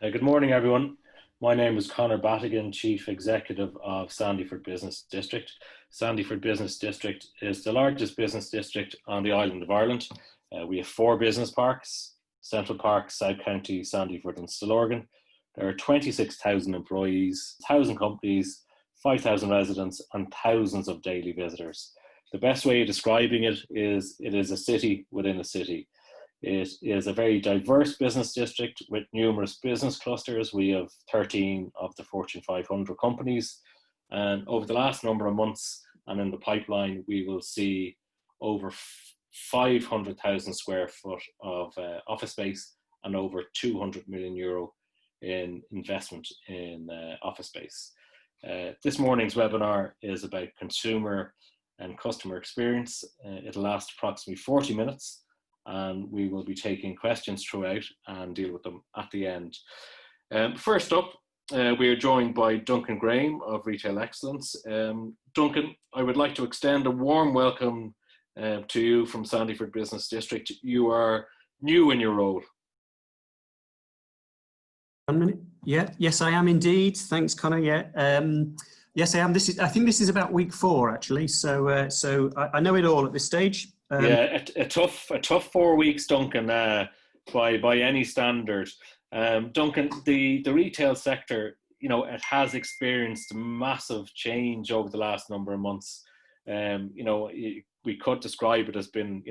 Good morning, everyone. My name is Conor Battigan, Chief Executive of Sandyford Business District. Sandyford Business District is the largest business district on the island of Ireland. We have four business parks: Central Park, South County, Sandyford and Stillorgan. There are 26,000 employees, 1,000 companies, 5,000 residents and thousands of daily visitors. The best way of describing it is a city within a city. It is a very diverse business district with numerous business clusters. We have 13 of the Fortune 500 companies. And over the last number of months and in the pipeline, we will see over 500,000 square foot of office space and over 200 million euro in investment in office space. This morning's webinar is about consumer and customer experience. It'll last approximately 40 minutes. And we will be taking questions throughout and deal with them at the end. First up, we are joined by Duncan Graham of Retail Excellence. Duncan, I would like to extend a warm welcome to you from Sandyford Business District. You are new in your role. 1 minute. Yeah, yes, I am indeed. Thanks, Conor. Yeah, yes, I am. I think this is about week 4 actually. So I know it all at this stage. Yeah, a tough 4 weeks, Duncan, by any standard. Duncan, the retail sector, it has experienced massive change over the last number of months. We could describe it as been,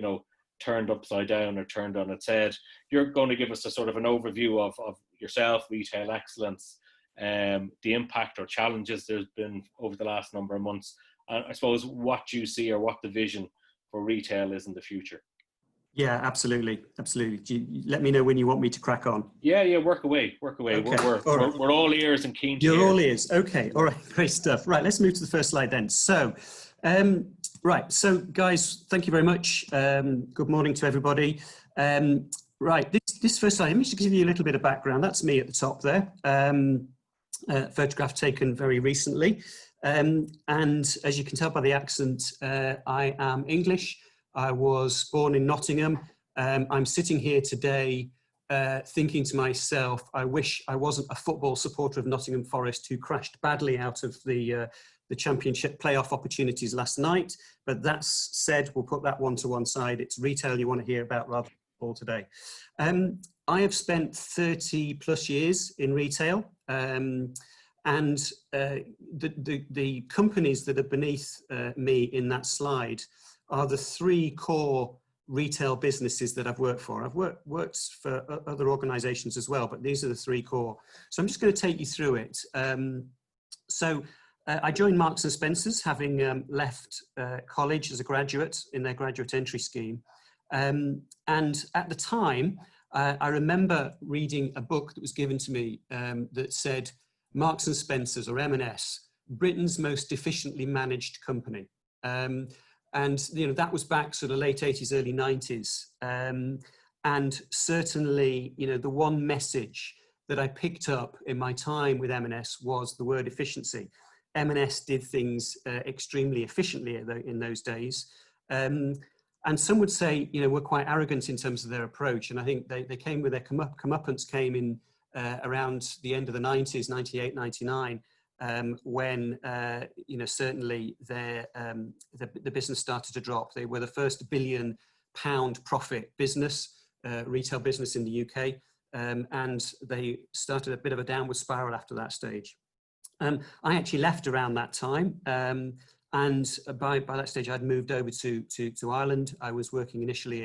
turned upside down or turned on its head. You're going to give us a sort of an overview of yourself, Retail Excellence, the impact or challenges there's been over the last number of months, and I suppose what you see or what the vision for retail is in the future. Yeah, absolutely. Let me know when you want me to crack on. Yeah, work away. Okay. We're all ears and keen to You're hear. all ears. Okay, all right, great stuff. Right, let's move to the first slide then. So, so guys, thank you very much. Good morning to everybody. Right, this first slide, let me just give you a little bit of background. That's me at the top there. Photograph taken very recently. And as you can tell by the accent, I am English. I was born in Nottingham. I'm sitting here today thinking to myself, I wish I wasn't a football supporter of Nottingham Forest who crashed badly out of the championship playoff opportunities last night. But that's said, we'll put that one to one side. It's retail you want to hear about rather than football today. I have spent 30 plus years in retail. And the companies that are beneath me in that slide are the 3 core retail businesses that I've worked for. I've worked for other organizations as well, but these are the 3 core. So I'm just going to take you through it. I joined Marks and Spencer's, having left college as a graduate in their graduate entry scheme. And at the time, I remember reading a book that was given to me that said, Marks and Spencer's, or M&S, Britain's most efficiently managed company. And that was back sort of late 80s, early 90s. And certainly, the one message that I picked up in my time with M&S was the word efficiency. M&S did things extremely efficiently in those days. And some would say, were quite arrogant in terms of their approach. And I think they came with their comeuppance came in around the end of the 90s, 98, 99, when, certainly the business started to drop. They were the first £1 billion profit business, retail business in the UK, and they started a bit of a downward spiral after that stage. I actually left around that time, and by that stage I'd moved over to Ireland. I was working initially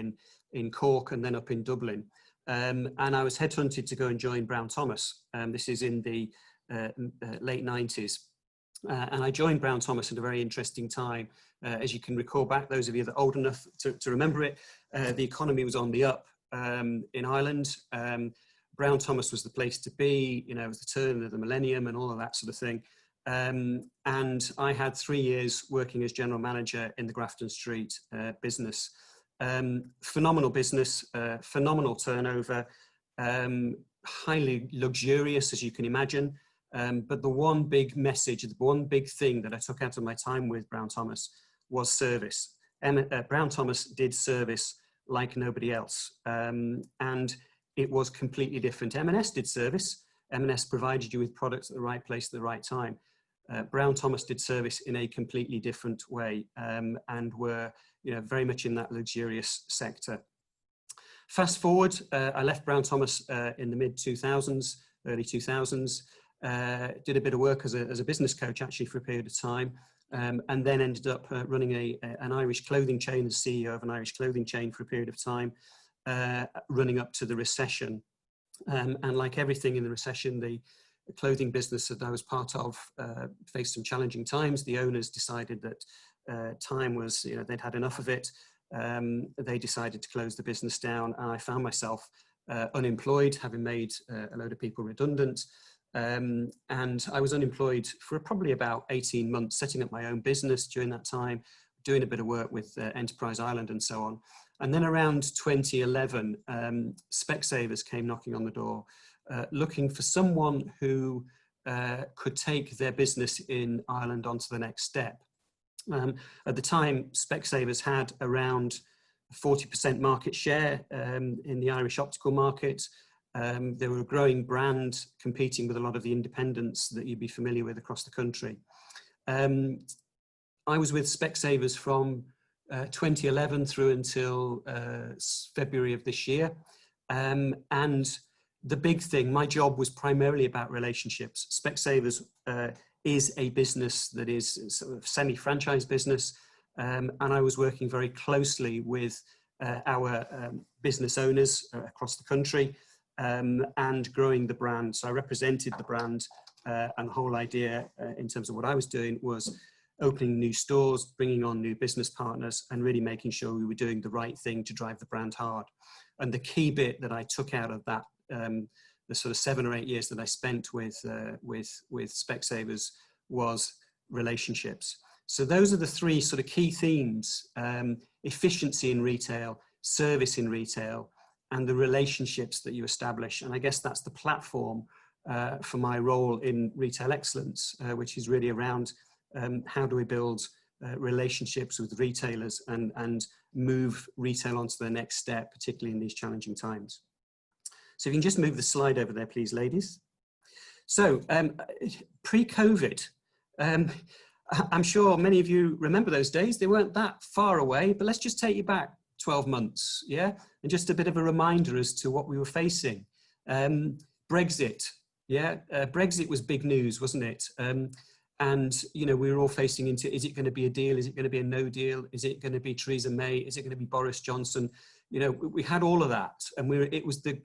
in Cork and then up in Dublin. And I was headhunted to go and join Brown Thomas. This is in the late 90s. And I joined Brown Thomas at a very interesting time. As you can recall back, those of you that are old enough to remember it, the economy was on the up in Ireland. Brown Thomas was the place to be, it was the turn of the millennium and all of that sort of thing. And I had 3 years working as general manager in the Grafton Street business. Phenomenal business, phenomenal turnover, highly luxurious, as you can imagine. But the one big message, the one big thing that I took out of my time with Brown Thomas was service. Brown Thomas did service like nobody else. And it was completely different. M&S did service, M&S provided you with products at the right place at the right time. Brown Thomas did service in a completely different way, and were, very much in that luxurious sector. Fast forward, I left Brown Thomas in the mid-2000s, early 2000s, did a bit of work as a business coach actually for a period of time, and then ended up running an Irish clothing chain, as CEO of an Irish clothing chain for a period of time, running up to the recession. And like everything in the recession, the clothing business that I was part of faced some challenging times. The owners decided that time was, they'd had enough of it. They decided to close the business down, and I found myself unemployed, having made a load of people redundant. And I was unemployed for probably about 18 months, setting up my own business during that time, doing a bit of work with Enterprise Ireland and so on. And then around 2011, Specsavers came knocking on the door, looking for someone who could take their business in Ireland onto the next step. At the time, Specsavers had around 40% market share in the Irish optical market. They were a growing brand, competing with a lot of the independents that you'd be familiar with across the country. I was with Specsavers from 2011 through until February of this year. And the big thing, my job was primarily about relationships. Specsavers is a business that is sort of semi-franchise business. And I was working very closely with our business owners across the country and growing the brand. So I represented the brand, and the whole idea in terms of what I was doing was opening new stores, bringing on new business partners, and really making sure we were doing the right thing to drive the brand hard. And the key bit that I took out of that, the sort of 7 or 8 years that I spent with Specsavers, was relationships. So those are the three sort of key themes: efficiency in retail, service in retail, and the relationships that you establish. And I guess that's the platform for my role in Retail Excellence, which is really around how do we build relationships with retailers and move retail onto the next step, particularly in these challenging times. So if you can just move the slide over there, please, ladies. So pre-COVID, I'm sure many of you remember those days. They weren't that far away, but let's just take you back 12 months, yeah? And just a bit of a reminder as to what we were facing. Brexit, yeah? Brexit was big news, wasn't it? And, we were all facing into, is it going to be a deal? Is it going to be a no deal? Is it going to be Theresa May? Is it going to be Boris Johnson? We had all of that. And it was the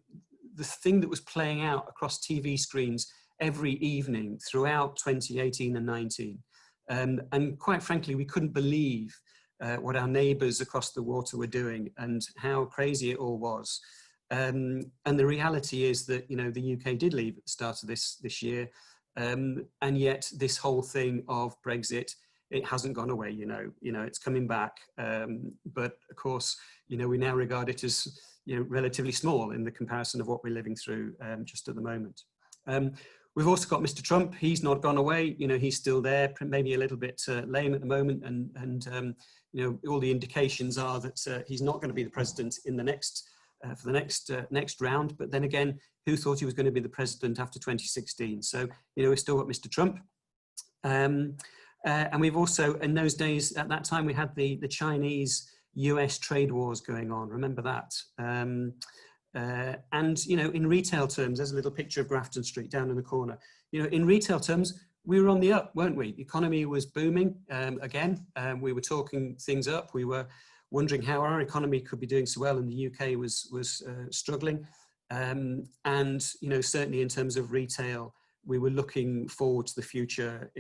thing that was playing out across TV screens every evening throughout 2018 and 19. And quite frankly, we couldn't believe what our neighbours across the water were doing and how crazy it all was. And the reality is that, the UK did leave at the start of this year. And yet this whole thing of Brexit, it hasn't gone away, it's coming back. But of course, we now regard it as, relatively small in the comparison of what we're living through just at the moment. We've also got Mr. Trump. He's not gone away. He's still there, maybe a little bit lame at the moment. And all the indications are that he's not going to be the president in the next for the next round. But then again, who thought he was going to be the president after 2016? So, we've still got Mr. Trump. And we've also, in those days, at that time, we had the Chinese-US trade wars going on. Remember that? And, in retail terms, there's a little picture of Grafton Street down in the corner. In retail terms, we were on the up, weren't we? The economy was booming again. We were talking things up. We were wondering how our economy could be doing so well, and the UK was struggling. And, certainly in terms of retail, we were looking forward to the future,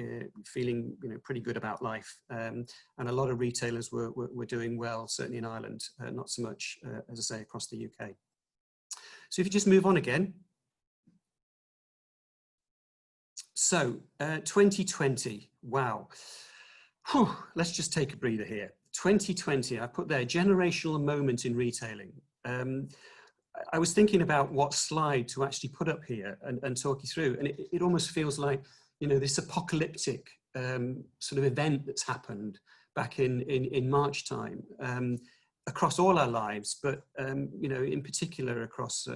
feeling, pretty good about life. And a lot of retailers were doing well, certainly in Ireland, not so much, as I say, across the UK. So if you just move on again. So 2020, wow. Whew, let's just take a breather here. 2020, I put there, generational moment in retailing. I was thinking about what slide to actually put up here and talk you through. And it almost feels like, this apocalyptic sort of event that's happened back in March time across all our lives, but, in particular across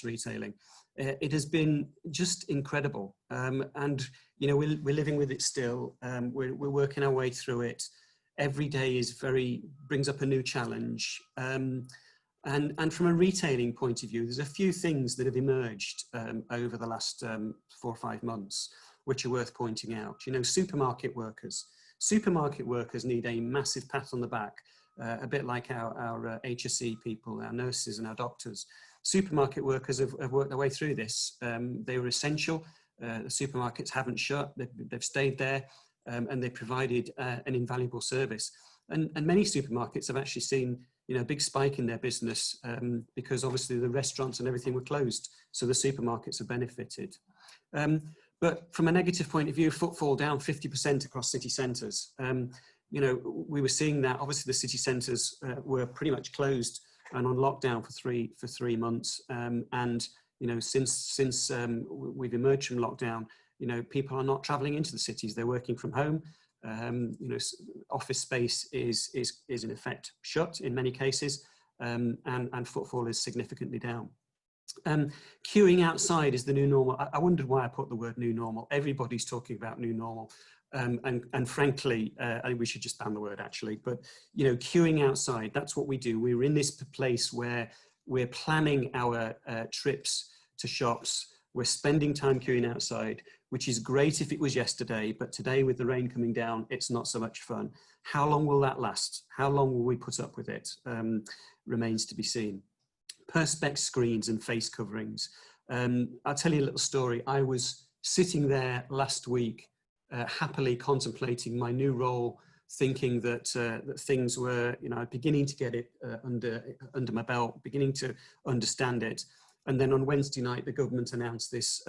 retailing. It has been just incredible. And, you know, we're living with it still. We're working our way through it. Every day brings up a new challenge. And from a retailing point of view, there's a few things that have emerged over the last 4 or 5 months, which are worth pointing out. You know, supermarket workers need a massive pat on the back, a bit like our HSE people, our nurses and our doctors. Supermarket workers have worked their way through this. They were essential. The supermarkets haven't shut. They've stayed there, and they provided an invaluable service. And many supermarkets have actually seen, you know, a big spike in their business because obviously the restaurants and everything were closed. So the supermarkets have benefited. But from a negative point of view, footfall down 50% across city centres. You know, we were seeing that. Obviously, the city centres were pretty much closed and on lockdown for three months. And you know, since we've emerged from lockdown, you know, people are not travelling into the cities. They're working from home. You know, office space is in effect shut in many cases, and footfall is significantly down. Queuing outside is the new normal. I wondered why I put the word new normal. Everybody's talking about new normal. And frankly, I think we should just ban the word actually, but you know, queuing outside, that's what we do. We're in this place where we're planning our trips to shops. We're spending time queuing outside, which is great if it was yesterday, but today with the rain coming down, it's not so much fun. How long will that last? How long will we put up with it? Remains to be seen. Perspex screens and face coverings. I'll tell you a little story. I was sitting there last week, happily contemplating my new role, thinking that things were, you know, beginning to get it under my belt, beginning to understand it. And then on Wednesday night, the government announced this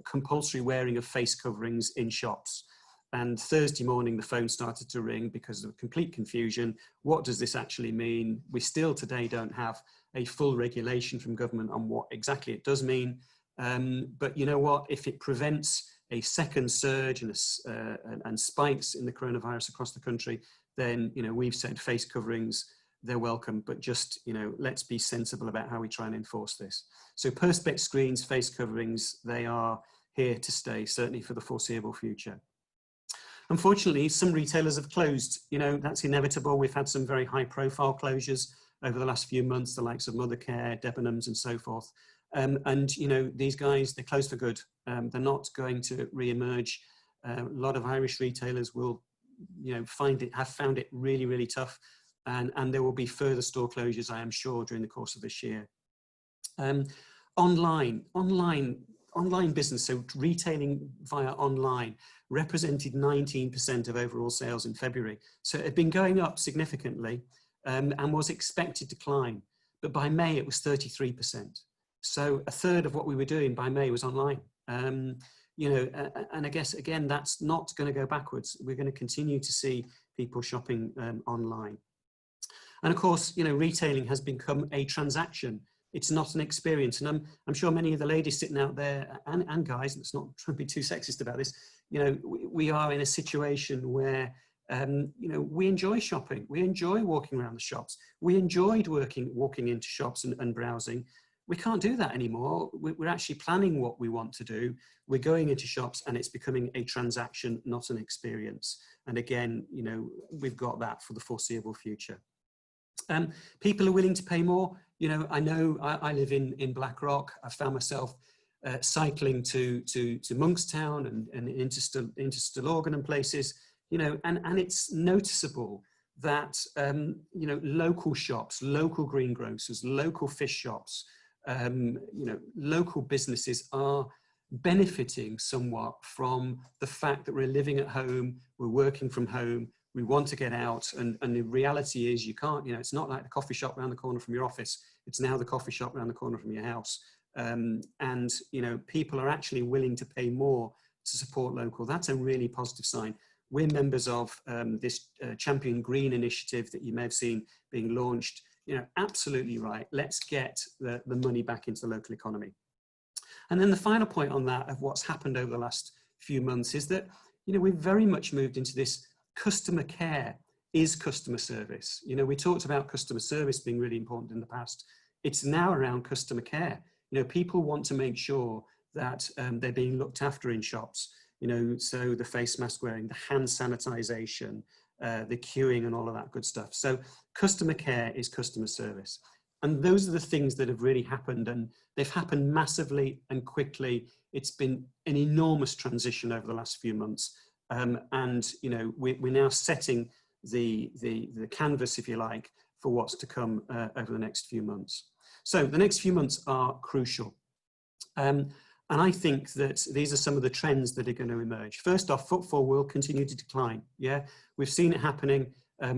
compulsory wearing of face coverings in shops. And Thursday morning, the phone started to ring because of complete confusion. What does this actually mean? We still today don't have a full regulation from government on what exactly it does mean. But you know what? If it prevents a second surge and spikes in the coronavirus across the country, then, you know, we've said face coverings, they're welcome, but just, you know, let's be sensible about how we try and enforce this. So perspex screens, face coverings, they are here to stay, certainly for the foreseeable future. Unfortunately, some retailers have closed. You know, that's inevitable. We've had some very high profile closures over the last few months, the likes of Mothercare, Debenhams and so forth. And, you know, these guys, they're closed for good. They're not going to re-emerge. A lot of Irish retailers will, you know, have found it really, really tough. And there will be further store closures, I am sure, during the course of this year. Online business, so retailing via online, represented 19% of overall sales in February. So it had been going up significantly and was expected to climb. But by May, it was 33%. So a third of what we were doing by May was online. You know, and I guess, again, that's not going to go backwards. We're going to continue to see people shopping online. And of course, you know, retailing has become a transaction. It's not an experience. And I'm sure many of the ladies sitting out there and guys, let's not try to be too sexist about this, you know, we are in a situation where, you know, we enjoy shopping. We enjoy walking around the shops. We enjoyed walking into shops and browsing. We can't do that anymore. We're actually planning what we want to do. We're going into shops and it's becoming a transaction, not an experience. And again, you know, we've got that for the foreseeable future. People are willing to pay more. You know I live in Blackrock. I found myself cycling to Monkstown and into Stillorgan and places, you know, and it's noticeable that, you know, local shops, local greengrocers, local fish shops, you know, local businesses are benefiting somewhat from the fact that we're living at home, we're working from home, we want to get out, and the reality is you can't, you know, it's not like the coffee shop around the corner from your office, it's now the coffee shop around the corner from your house. And, you know, people are actually willing to pay more to support local. That's a really positive sign. We're members of this Champion Green initiative that you may have seen being launched. You know, absolutely right. Let's get the money back into the local economy. And then the final point on that of what's happened over the last few months is that, you know, we've very much moved into this customer care is customer service. You know, we talked about customer service being really important in the past. It's now around customer care. People want to make sure that they're being looked after in shops, so the face mask wearing, the hand sanitization, the queuing and all of that good stuff. So customer care is customer service. And those are the things that have really happened, and they've happened massively and quickly. It's been an enormous transition over the last few months. We're now setting the canvas, if you like, for what's to come over the next few months. So the next few months are crucial. And I think that these are some of the trends that are going to emerge. First off, footfall will continue to decline. Yeah, we've seen it happening.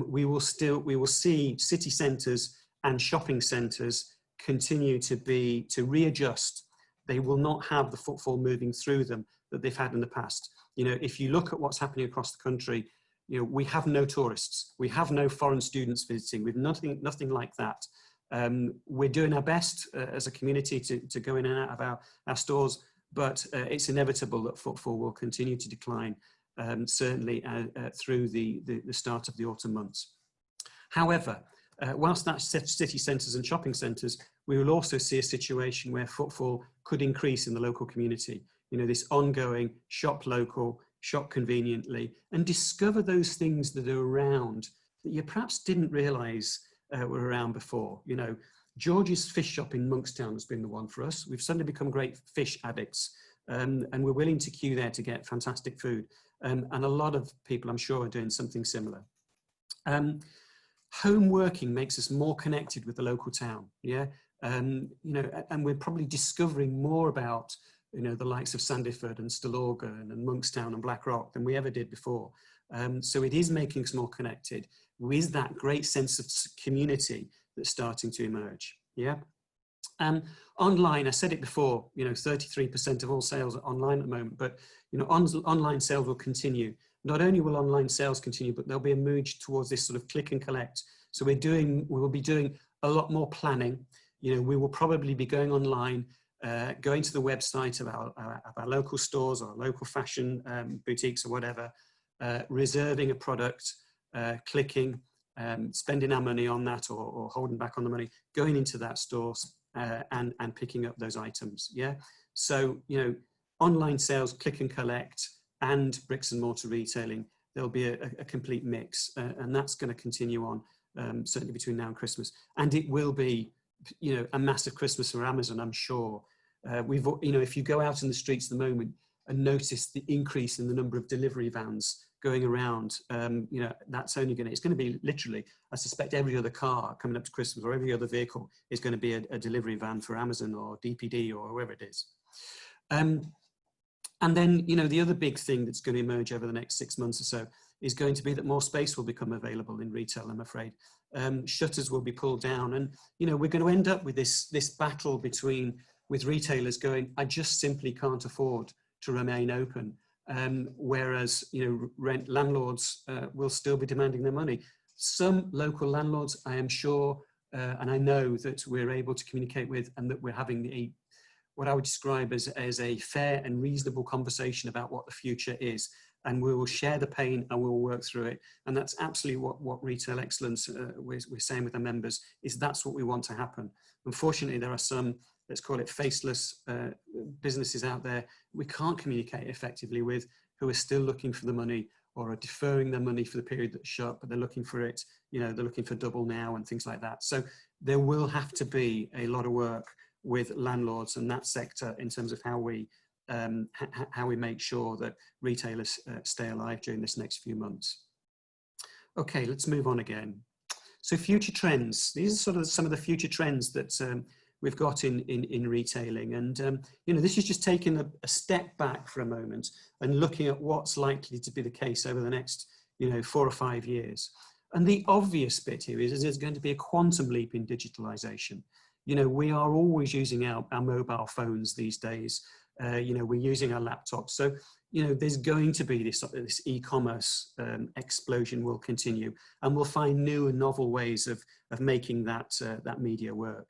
We will see city centres and shopping centres continue to readjust. They will not have the footfall moving through them that they've had in the past. If you look at what's happening across the country, we have no tourists, we have no foreign students visiting, we've nothing like that. We're doing our best as a community to go in and out of our stores, but it's inevitable that footfall will continue to decline, certainly through the start of the autumn months. However, whilst that's city centres and shopping centres, we will also see a situation where footfall could increase in the local community. This ongoing shop local, shop conveniently, and discover those things that are around that you perhaps didn't realise were around before. George's fish shop in Monkstown has been the one for us. We've suddenly become great fish addicts, and we're willing to queue there to get fantastic food. And a lot of people, I'm sure, are doing something similar. Home working makes us more connected with the local town, yeah? And we're probably discovering more about the likes of Sandyford and Stillorgan and Monkstown and Blackrock than we ever did before. So it is making us more connected with that great sense of community that's starting to emerge, yeah? Online, I said it before, 33% of all sales are online at the moment, but online sales will continue. Not only will online sales continue, but there'll be a move towards this sort of click and collect. So we will be doing a lot more planning. We will probably be going online, going to the website of our local stores or local fashion boutiques or whatever, reserving a product, clicking, spending our money on that or holding back on the money, going into that store and picking up those items. Yeah. So, online sales, click and collect, and bricks and mortar retailing, there'll be a complete mix, and that's going to continue on certainly between now and Christmas. And it will be, a massive Christmas for Amazon, I'm sure. If you go out in the streets at the moment and notice the increase in the number of delivery vans going around, that's only it's going to be literally, I suspect every other car coming up to Christmas or every other vehicle is going to be a delivery van for Amazon or DPD or whoever it is. And then, the other big thing that's going to emerge over the next 6 months or so is going to be that more space will become available in retail, I'm afraid. Shutters will be pulled down, and, we're going to end up with this battle with retailers going, I just simply can't afford to remain open. Whereas, landlords will still be demanding their money. Some local landlords, I am sure, and I know that we're able to communicate with, and that we're having what I would describe as a fair and reasonable conversation about what the future is. And we will share the pain and we will work through it. And that's absolutely what Retail Excellence, we're saying with our members, is that's what we want to happen. Unfortunately, there are some, let's call it faceless businesses out there we can't communicate effectively with, who are still looking for the money or are deferring their money for the period that's shut, but they're looking for it, they're looking for double now and things like that. So there will have to be a lot of work with landlords and that sector in terms of how we make sure that retailers stay alive during this next few months. Okay, let's move on again. So future trends. These are sort of some of the future trends that we've got in retailing. And, this is just taking a step back for a moment and looking at what's likely to be the case over the next, 4 or 5 years. And the obvious bit here is there's going to be a quantum leap in digitalization. We are always using our mobile phones these days. We're using our laptops. So, there's going to be this e-commerce explosion will continue, and we'll find new and novel ways of making that media work.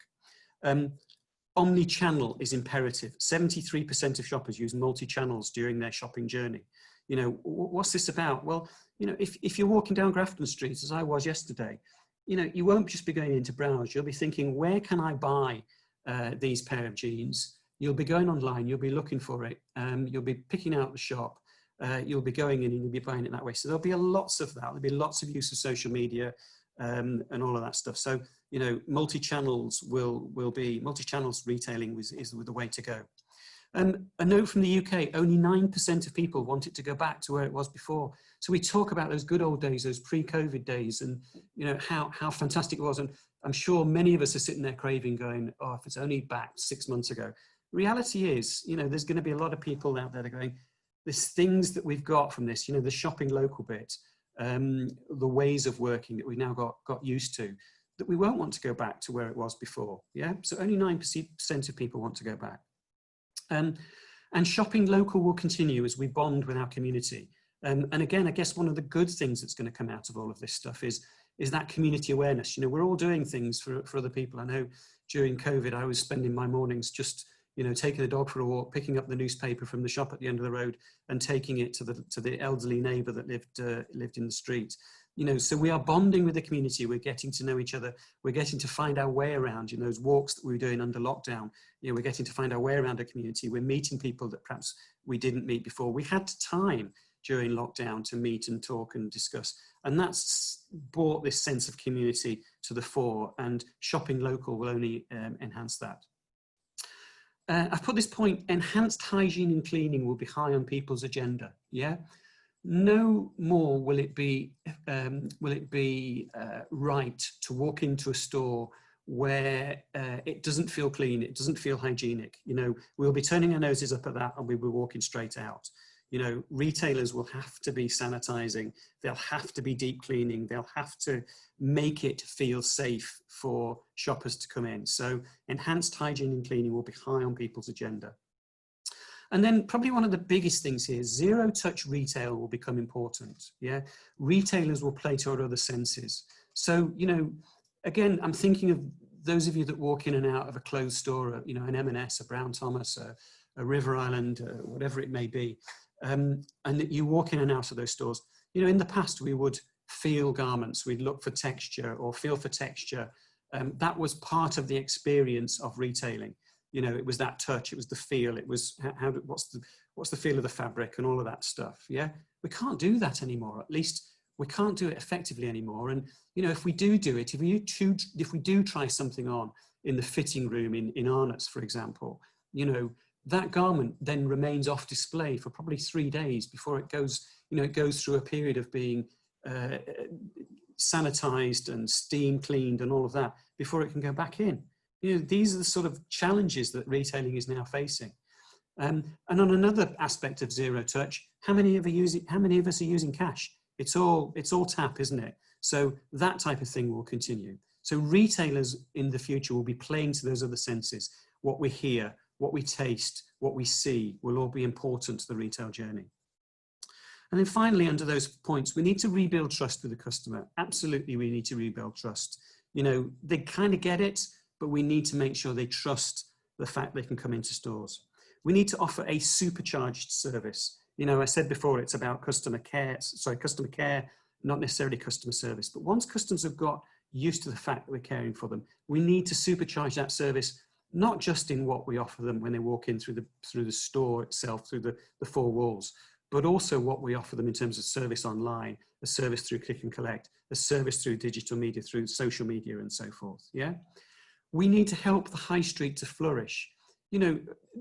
Omni-channel is imperative. 73% of shoppers use multi-channels during their shopping journey. What's this about? Well, if you're walking down Grafton Street, as I was yesterday, you won't just be going in to browse. You'll be thinking, where can I buy these pair of jeans, you'll be going online, you'll be looking for it, you'll be picking out the shop, you'll be going in and you'll be buying it that way. So there'll be lots of that. There'll be lots of use of social media and all of that stuff. So, you know, multi-channels multi-channels retailing is the way to go. A note from the UK, only 9% of people want it to go back to where it was before. So we talk about those good old days, those pre-COVID days, and you know how fantastic it was. And I'm sure many of us are sitting there craving, going, oh, if it's only back 6 months ago. Reality is, you know, there's going to be a lot of people out there that are going, there's things that we've got from this, you know, the shopping local bit, the ways of working that we've now got used to, that we won't want to go back to where it was before. Yeah, so only 9% of people want to go back. And shopping local will continue as we bond with our community. And again, I guess one of the good things that's going to come out of all of this stuff is that community awareness. You know, we're all doing things for other people. I know during COVID, I was spending my mornings just, you know, taking the dog for a walk, picking up the newspaper from the shop at the end of the road and taking it to the elderly neighbour that lived in the street. You know, so we are bonding with the community. We're getting to know each other. We're getting to find our way around. You know, those walks that we were doing under lockdown, you know, we're getting to find our way around a community. We're meeting people that perhaps we didn't meet before. We had time during lockdown to meet and talk and discuss. And that's brought this sense of community to the fore, and shopping local will only enhance that. I've put this point, enhanced hygiene and cleaning will be high on people's agenda. Yeah. No more will it be right to walk into a store where it doesn't feel clean, it doesn't feel hygienic. You know, we'll be turning our noses up at that and we'll be walking straight out. You know, retailers will have to be sanitizing, they'll have to be deep cleaning, they'll have to make it feel safe for shoppers to come in. So enhanced hygiene and cleaning will be high on people's agenda. And then probably one of the biggest things here, zero touch retail will become important. Yeah, retailers will play to our other senses. So, you know, again, I'm thinking of those of you that walk in and out of a clothes store, you know, an M&S, a Brown Thomas, a River Island, whatever it may be, and that you walk in and out of those stores. You know, in the past, we would feel garments, we'd look for texture or feel for texture. That was part of the experience of retailing. You know, it was that touch, it was the feel, it was what's the feel of the fabric and all of that stuff. Yeah, we can't do that anymore. At least we can't do it effectively anymore. And you know, if we do it, if we do try something on in the fitting room in Arnott's, for example, you know, that garment then remains off display for probably 3 days before it goes, you know, it goes through a period of being sanitized and steam cleaned and all of that before it can go back in. You know, these are the sort of challenges that retailing is now facing. And on another aspect of zero touch, how many of us are using cash? It's all tap, isn't it? So that type of thing will continue. So retailers in the future will be playing to those other senses. What we hear, what we taste, what we see will all be important to the retail journey. And then finally, under those points, we need to rebuild trust with the customer. Absolutely, we need to rebuild trust. You know, they kind of get it, but we need to make sure they trust the fact they can come into stores. We need to offer a supercharged service. You know, I said before, it's about customer care, not necessarily customer service. But once customers have got used to the fact that we're caring for them, we need to supercharge that service, not just in what we offer them when they walk in through the store itself, through the four walls, but also what we offer them in terms of service online, a service through click and collect, a service through digital media, through social media and so forth. Yeah. We need to help the high street to flourish. You know,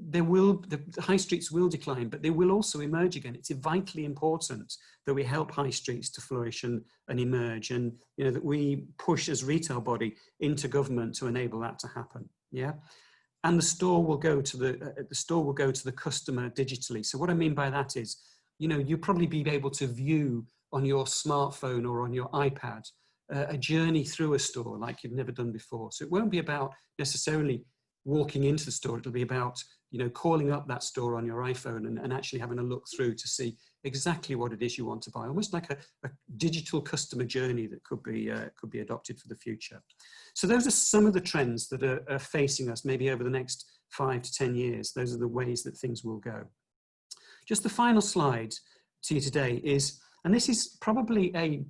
the high streets will decline, but they will also emerge again. It's vitally important that we help high streets to flourish and emerge, and you know that we push as retail body into government to enable that to happen. Yeah, and the store will go to the customer digitally. So what I mean by that is, you know, you'll probably be able to view on your smartphone or on your iPad a journey through a store like you've never done before. So it won't be about necessarily walking into the store. It'll be about, you know, calling up that store on your iPhone and actually having a look through to see exactly what it is you want to buy, almost like a digital customer journey that could be adopted for the future. So those are some of the trends that are facing us maybe over the next 5 to 10 years. Those are the ways that things will go. Just the final slide to you today is, and this is probably a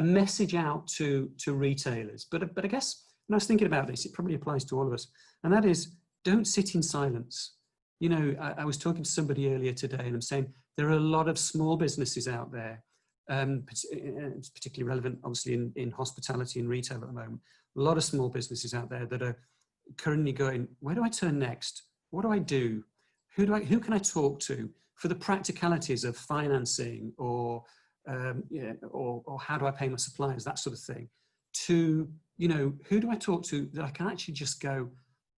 message out to retailers, but I guess I was thinking about this, it probably applies to all of us, and that is, don't sit in silence. You know, I was talking to somebody earlier today, and I'm saying there are a lot of small businesses out there. It's particularly relevant, obviously, in hospitality and retail at the moment. A lot of small businesses out there that are currently going, where do I turn next? What do I do? Who can I talk to for the practicalities of financing, or how do I pay my suppliers, that sort of thing? To, you know, who do I talk to that I can actually just go,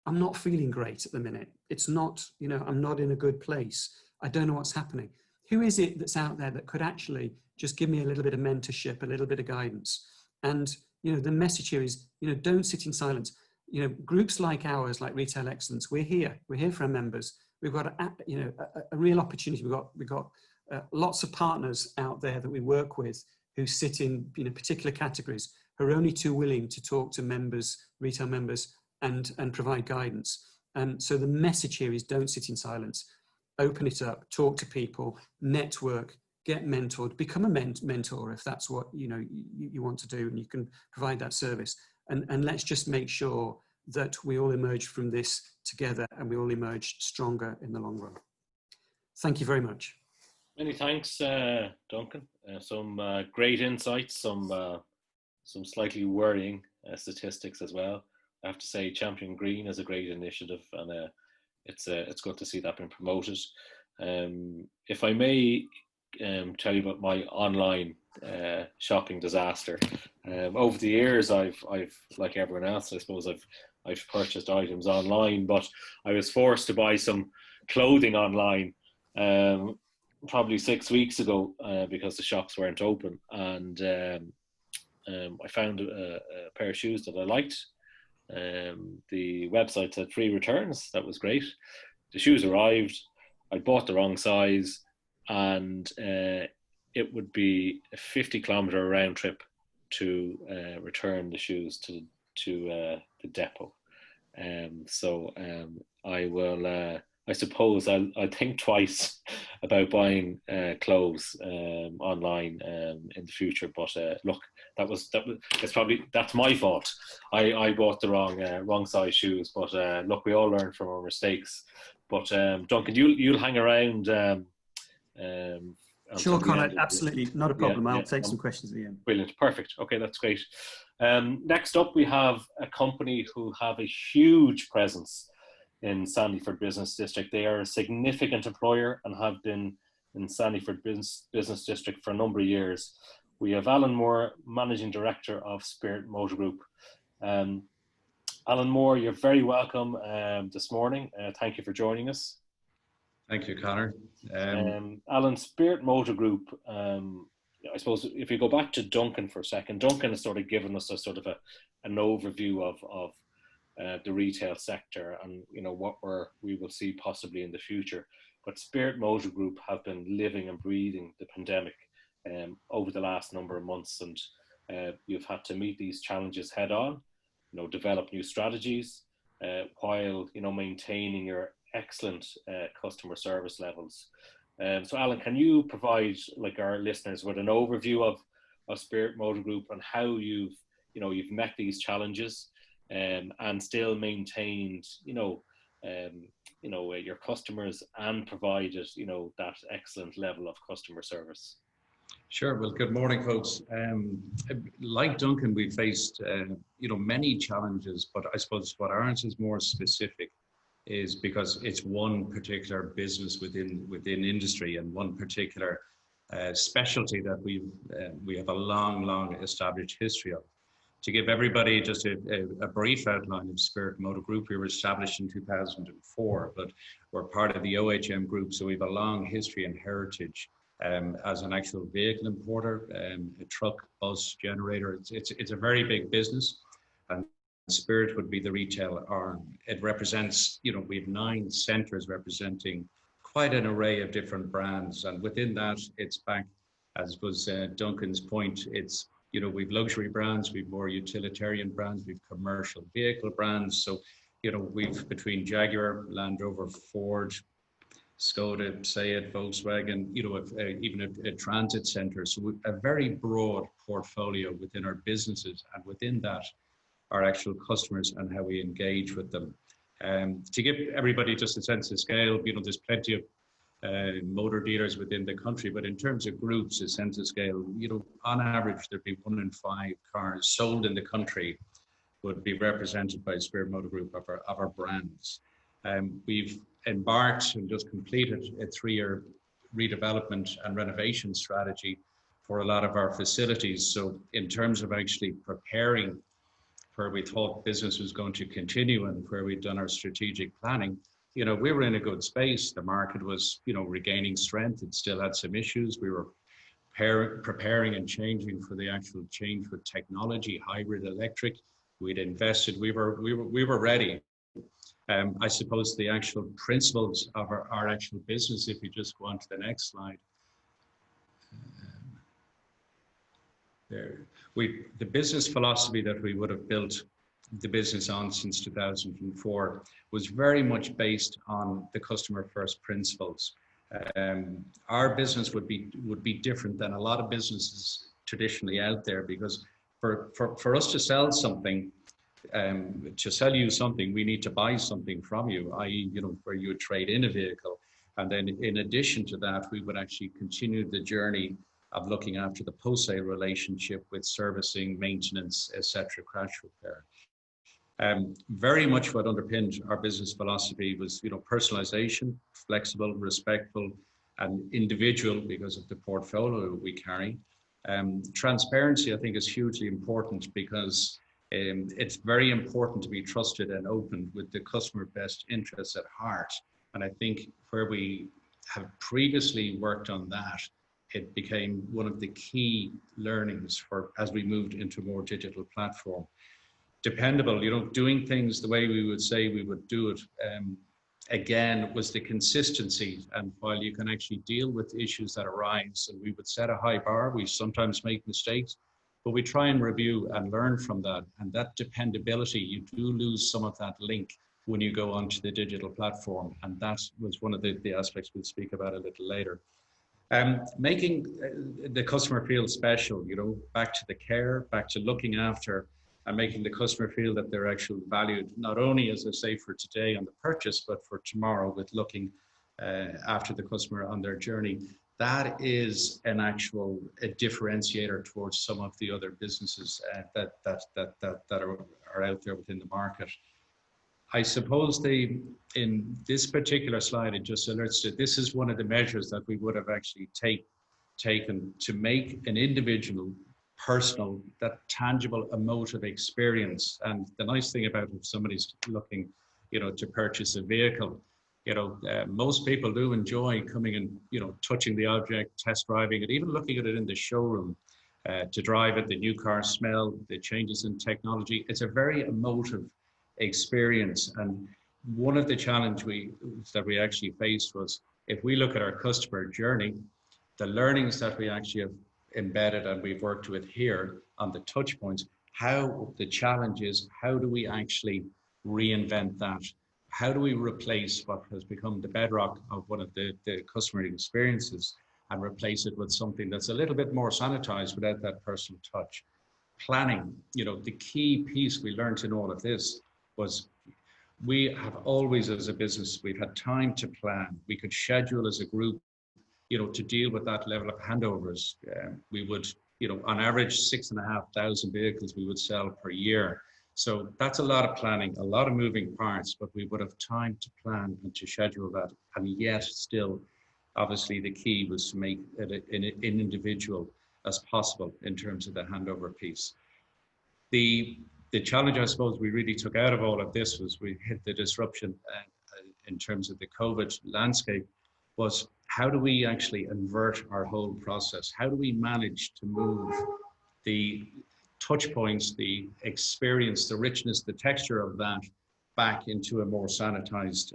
I'm not feeling great at the minute. It's not, you know, I'm not in a good place. I don't know what's happening. Who is it that's out there that could actually just give me a little bit of mentorship, a little bit of guidance? And, you know, the message here is, you know, don't sit in silence. You know, groups like ours, like Retail Excellence, we're here for our members. We've got a real opportunity. We've got lots of partners out there that we work with who sit in, you know, particular categories, who are only too willing to talk to members, retail members, and provide guidance. So the message here is, don't sit in silence. Open it up, talk to people, network, get mentored, become a mentor if that's what, you know, you want to do, and you can provide that service. And let's just make sure that we all emerge from this together, and we all emerge stronger in the long run. Thank you very much. Many thanks, Duncan. Some great insights, some slightly worrying statistics as well. I have to say, Champion Green is a great initiative, and it's good to see that being promoted. If I may tell you about my online shopping disaster. Over the years, I've like everyone else, I suppose, I've purchased items online, but I was forced to buy some clothing online probably 6 weeks ago because the shops weren't open, and I found a pair of shoes that I liked. The website said free returns. That was great. The shoes arrived. I bought the wrong size, and it would be a 50-kilometer round trip to return the shoes to the depot. So I will. I suppose I'll think twice about buying clothes online in the future. But look, that's my fault. I bought the wrong size shoes. But look, we all learn from our mistakes. But Duncan, you'll hang around. Sure, Conor, absolutely, not a problem. I'll take some questions at the end. Brilliant, perfect. Okay, that's great. Next up, we have a company who have a huge presence in Sandyford Business District. They are a significant employer and have been in Sandyford Business District for a number of years. We have Alan Moore, Managing Director of Spirit Motor Group. Alan Moore, you're very welcome this morning. Thank you for joining us. Thank you, Conor. Alan, Spirit Motor Group, I suppose if you go back to Duncan for a second, Duncan has sort of given us a sort of an overview of the retail sector and, you know, what we will see possibly in the future. But Spirit Motor Group have been living and breathing the pandemic over the last number of months, and you've had to meet these challenges head on, you know, develop new strategies while, you know, maintaining your excellent customer service levels. So Alan, can you provide like our listeners with an overview of Spirit Motor Group and how you've met these challenges and still maintained, your customers and provided, you know, that excellent level of customer service? Sure. Well, good morning, folks. Like Duncan, we faced, many challenges, but I suppose what ours is more specific is because it's one particular business within industry and one particular specialty that we have a long established history of. To give everybody just a brief outline of Spirit Motor Group, we were established in 2004, but we're part of the OHM group, so we have a long history and heritage as an actual vehicle importer, a truck, bus, generator. It's a very big business, and Spirit would be the retail arm. It represents, we have 9 centres representing quite an array of different brands, and within that, it's back, as was Duncan's point, it's we've luxury brands, we've more utilitarian brands, we've commercial vehicle brands. So, we've between Jaguar, Land Rover, Ford, Skoda, Seat, Volkswagen, even a transit center. So a very broad portfolio within our businesses, and within that, our actual customers and how we engage with them. To give everybody just a sense of scale, there's plenty of motor dealers within the country, but in terms of groups, a sense of scale, on average, there'd be 1 in 5 cars sold in the country would be represented by Spirit Motor Group of our brands. We've embarked and just completed a 3-year redevelopment and renovation strategy for a lot of our facilities. So in terms of actually preparing where we thought business was going to continue and where we'd done our strategic planning, we were in a good space. The market was, regaining strength. It still had some issues. We were preparing and changing for the actual change with technology, hybrid electric. We'd invested. We were ready. I suppose the actual principles of our actual business, if you just go on to the next slide. The business philosophy that we would have built the business on since 2004 was very much based on the customer first principles. Our business would be different than a lot of businesses traditionally out there, because for us to sell something, to sell you something, we need to buy something from you, i.e., where you would trade in a vehicle. And then in addition to that, we would actually continue the journey of looking after the post-sale relationship with servicing, maintenance, etc., crash repair. Very much what underpinned our business philosophy was, personalization, flexible, respectful, and individual because of the portfolio we carry. Transparency, I think, is hugely important because it's very important to be trusted and open with the customer best interests at heart. And I think where we have previously worked on that, it became one of the key learnings as we moved into a more digital platform. Dependable, doing things the way we would say we would do it, again, was the consistency. And while you can actually deal with issues that arise, and we would set a high bar, we sometimes make mistakes, but we try and review and learn from that. And that dependability, you do lose some of that link when you go onto the digital platform. And that was one of the aspects we'll speak about a little later. Making the customer feel special, back to the care, back to looking after, and making the customer feel that they're actually valued, not only, as I say, for today on the purchase, but for tomorrow with looking after the customer on their journey. That is a differentiator towards some of the other businesses that are out there within the market. I suppose in this particular slide, it just alerts that this is one of the measures that we would have actually taken to make an individual, personal, that tangible, emotive experience. And the nice thing about if somebody's looking, to purchase a vehicle, most people do enjoy coming and, touching the object, test driving it, even looking at it in the showroom, to drive it, the new car smell, the changes in technology. It's a very emotive experience. And one of the challenges that we actually faced was, if we look at our customer journey, the learnings that we actually have embedded and we've worked with here on the touch points, how the challenge is, how do we actually reinvent that? How do we replace what has become the bedrock of one of the customer experiences and replace it with something that's a little bit more sanitized without that personal touch? Planning, the key piece we learned in all of this was we have always, as a business, we've had time to plan. We could schedule as a group, to deal with that level of handovers. We would, on average, 6,500 vehicles we would sell per year. So that's a lot of planning, a lot of moving parts, but we would have time to plan and to schedule that. And yet still, obviously, the key was to make it an individual as possible in terms of the handover piece. The challenge, I suppose, we really took out of all of this was we hit the disruption in terms of the COVID landscape, was how do we actually invert our whole process? How do we manage to move the touch points, the experience, the richness, the texture of that back into a more sanitized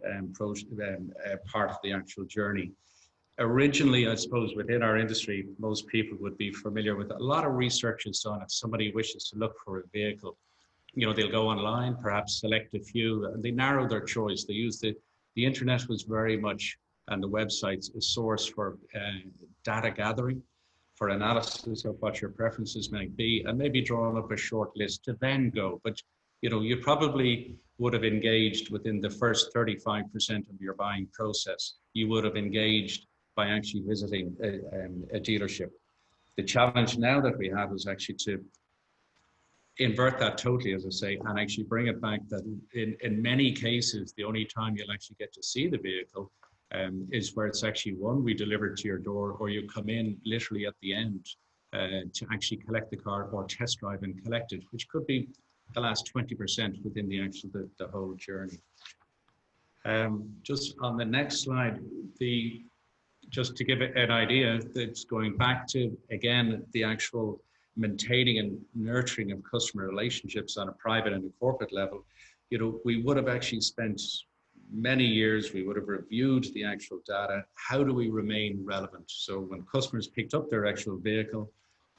part of the actual journey? Originally, I suppose, within our industry, most people would be familiar with a lot of research is done. If somebody wishes to look for a vehicle, they'll go online, perhaps select a few, and they narrow their choice. They use the internet was very much, and the websites, a source for data gathering, for analysis of what your preferences might be, and maybe drawing up a short list to then go. But You know, you probably would have engaged within the first 35% of your buying process. You would have engaged by actually visiting a dealership. The challenge now that we have is actually to invert that totally, as I say, and actually bring it back that in many cases, the only time you'll actually get to see the vehicle is where it's actually we delivered to your door, or you come in literally at the end to actually collect the car or test drive and collect it, which could be the last 20% within the whole journey. Just on the next slide, just to give it an idea, that's going back to, again, the actual maintaining and nurturing of customer relationships on a private and a corporate level. You know, we would have actually spent many years, we would have reviewed the actual data. How do we remain relevant? So when customers picked up their actual vehicle,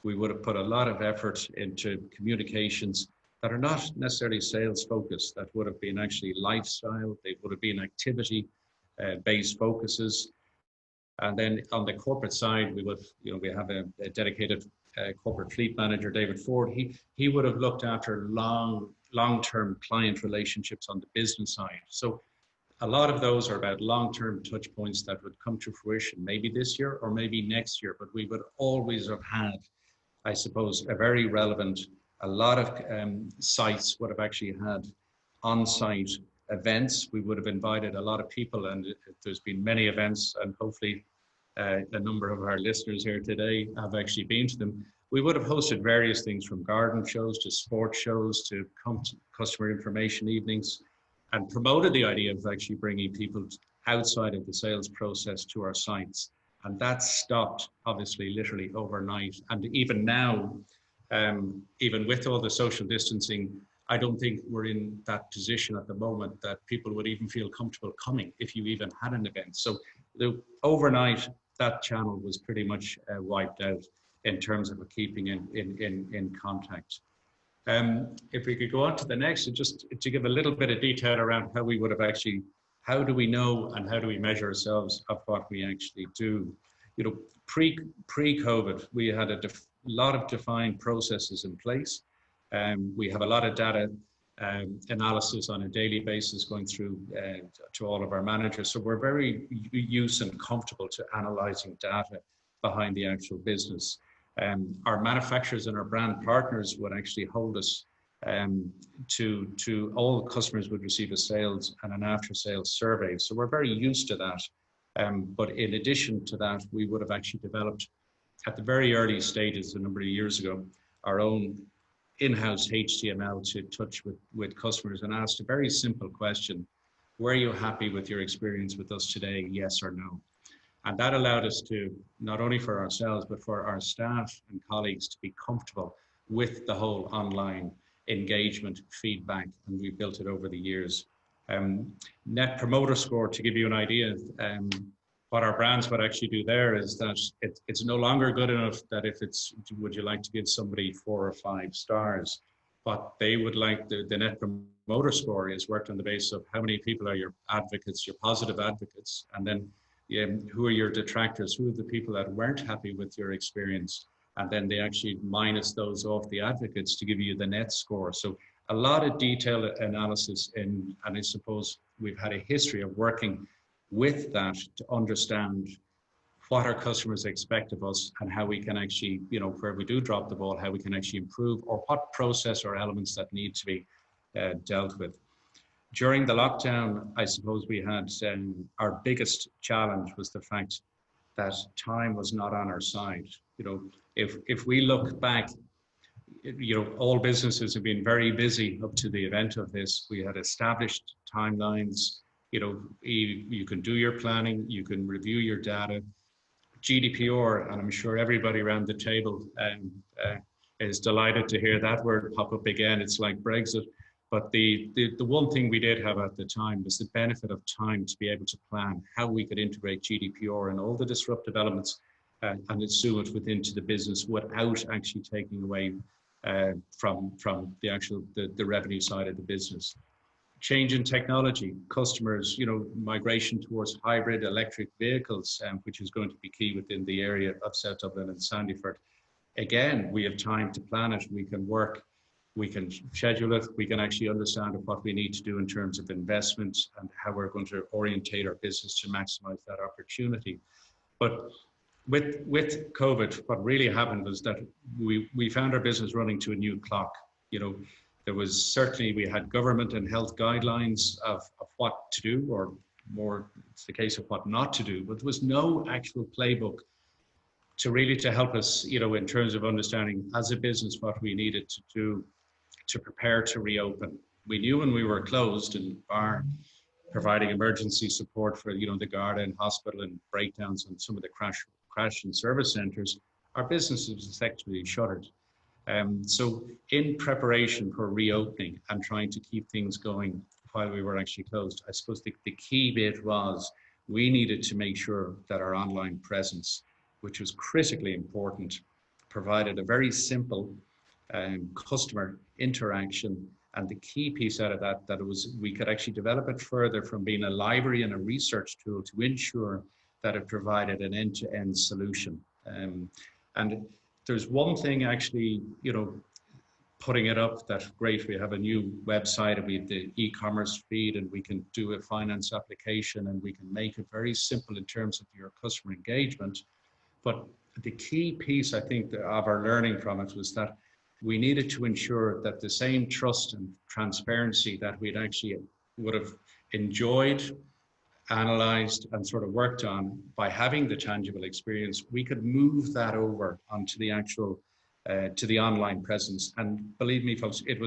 we would have put a lot of effort into communications that are not necessarily sales focused, that would have been actually lifestyle, they would have been activity based focuses. And then on the corporate side, we would, you know, we have a dedicated corporate fleet manager, David Ford. He would have looked after long-term client relationships on the business side. So a lot of those are about long-term touch points that would come to fruition, maybe this year or maybe next year, but we would always have had, I suppose, a very relevant, a lot of sites would have actually had on-site events. We would have invited a lot of people, and there's been many events, and hopefully a number of our listeners here today have actually been to them. We would have hosted various things from garden shows to sports shows to customer information evenings, and promoted the idea of actually bringing people outside of the sales process to our sites. And that stopped, obviously, literally overnight. And even now, even with all the social distancing, I don't think we're in that position at the moment that people would even feel comfortable coming if you even had an event. So overnight, that channel was pretty much wiped out in terms of keeping in contact. If we could go on to the next, just to give a little bit of detail around how we would have actually, how do we know and how do we measure ourselves of what we actually do? You know, pre-COVID, we had a lot of defined processes in place. We have a lot of data analysis on a daily basis going through to all of our managers. So we're very used and comfortable to analyzing data behind the actual business. Our manufacturers and our brand partners would actually hold us to all customers would receive a sales and an after sales survey. So we're very used to that. But in addition to that, we would have actually developed at the very early stages a number of years ago, our own in-house HTML to touch with customers and asked a very simple question: were you happy with your experience with us today, yes or no? And that allowed us to, not only for ourselves, but for our staff and colleagues to be comfortable with the whole online engagement feedback, and we built it over the years. Net Promoter Score, to give you an idea, what our brands would actually do there is that it's no longer good enough that if it's, would you like to give somebody 4 or 5 stars? But they would like the Net Promoter Score is worked on the basis of how many people are your advocates, your positive advocates, and then who are your detractors, who are the people that weren't happy with your experience, and then they actually minus those off the advocates to give you the net score. So a lot of detailed analysis, and I suppose we've had a history of working with that to understand what our customers expect of us and how we can actually, you know, where we do drop the ball, how we can actually improve, or what process or elements that need to be dealt with. During the lockdown, I suppose we had our biggest challenge was the fact that time was not on our side. You know, if we look back, you know, all businesses have been very busy up to the event of this. We had established timelines. You know, you can do your planning, you can review your data. GDPR, and I'm sure everybody around the table is delighted to hear that word pop up again. It's like Brexit. But the one thing we did have at the time was the benefit of time to be able to plan how we could integrate GDPR and all the disruptive elements and assume it within the business without actually taking away from the actual the revenue side of the business. Change in technology, customers, you know, migration towards hybrid electric vehicles, which is going to be key within the area of South Dublin and Sandyford. Again, we have time to plan it. We can work we can schedule it, we can actually understand what we need to do in terms of investments and how we're going to orientate our business to maximize that opportunity. But with COVID, what really happened was that we found our business running to a new clock. You know, there was certainly, we had government and health guidelines of what to do, or more, it's the case of what not to do, but there was no actual playbook to help us, you know, in terms of understanding as a business what we needed to do to prepare to reopen. We knew when we were closed and are providing emergency support for, you know, the Garda and hospital and breakdowns and some of the crash and service centres, our business was effectively shuttered. So in preparation for reopening and trying to keep things going while we were actually closed, I suppose the key bit was we needed to make sure that our online presence, which was critically important, provided a very simple customer interaction. And the key piece out of that it was, we could actually develop it further from being a library and a research tool to ensure that it provided an end-to-end solution. And there's one thing actually, you know, putting it up, that great, we have a new website and we have the e-commerce feed and we can do a finance application and we can make it very simple in terms of your customer engagement. But the key piece, I think, of our learning from it was that we needed to ensure that the same trust and transparency that we'd actually would have enjoyed, analyzed, and sort of worked on by having the tangible experience, we could move that over onto the actual, to the online presence. And believe me, folks, it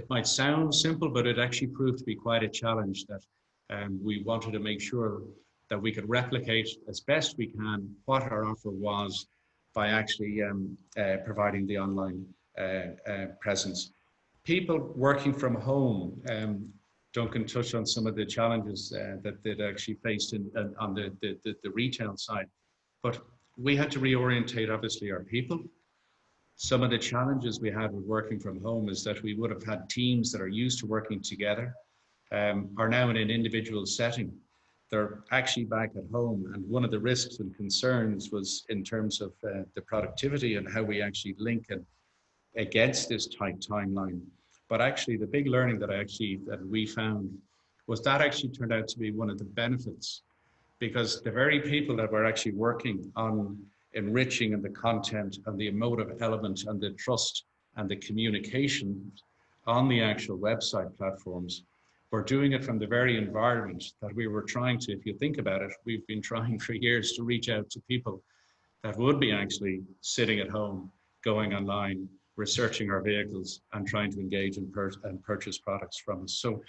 might sound simple, but it actually proved to be quite a challenge that we wanted to make sure that we could replicate as best we can what our offer was by actually providing the online presence. People working from home, Duncan touched on some of the challenges that they'd actually faced on the retail side, but we had to reorientate obviously our people. Some of the challenges we had with working from home is that we would have had teams that are used to working together, are now in an individual setting. They're actually back at home, and one of the risks and concerns was in terms of the productivity and how we actually link it against this tight timeline. But actually the big learning that we found was that actually turned out to be one of the benefits, because the very people that were actually working on enriching and the content and the emotive element and the trust and the communication on the actual website platforms were doing it from the very environment that we were trying to, if you think about it, we've been trying for years to reach out to people that would be actually sitting at home, going online, researching our vehicles and trying to engage and purchase products from us. So